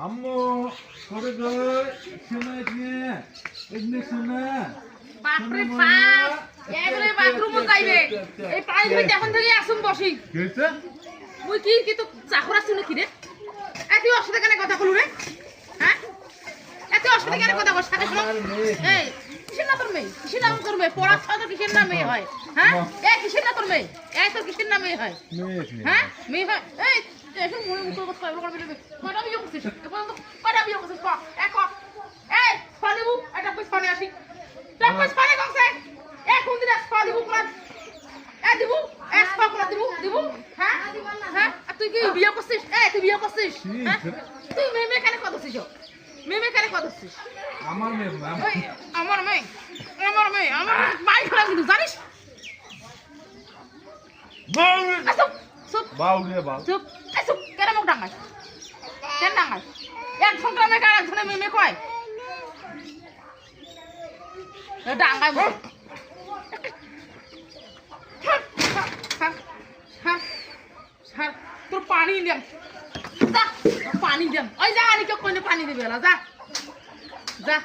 আম্মু করে গই শোনা নিয়ে এমনি শোনা বাপরে বাপ এগুলো বাথরুমে যাইবে এই পানি ধরে এখন থেকে আসুন বসি কি হইছে মুই কি তো চাকরা শুনে কি রে এত অসুবিধা কেন কথা বলু রে হ্যাঁ এত অসুবিধা কেন কথা বল সাথে শুনো এই কিসের না তোর মেয়ে কিসের নাম তোর মেয়ে পড়া ছাড়া কিসের নাম মেয়ে হয় হ্যাঁ এই কিসের না তোর মেয়ে এই তোর কিসের নাম মেয়ে হয় হ্যাঁ মেয়ে হয় এই এসব মনে মুখ কথা কইবো করবি কয়টা বিয়ে করছিস কয়টা বিয়ে করছিস এক এই পানিবু এটা কইছ পানি আসি তার কইছ পানি কইছে এক কোন দিন পানিবু কোন এ দিবু এক পাক দিবু হ্যাঁ হ্যাঁ তুই কি বিয়ে করছিস এই তুই বিয়ে করছিস হ্যাঁ তুই মেয়ে কেন করছিস মেয়ে কেন করছিস আমার মেয়ে আমার মাই খারাপ কিন্তু জানিস বাউরে বাউ চুপ এই চুপ কেন মুখ ডাঙাস কেন ডাঙাস এক সংক্রামে কার একজনে মেয়ে কয় ডাঙাই মুখ তোর পানি দেন পানি দেন ওই যা আনি কেউ কইলে পানি দিবে যা যা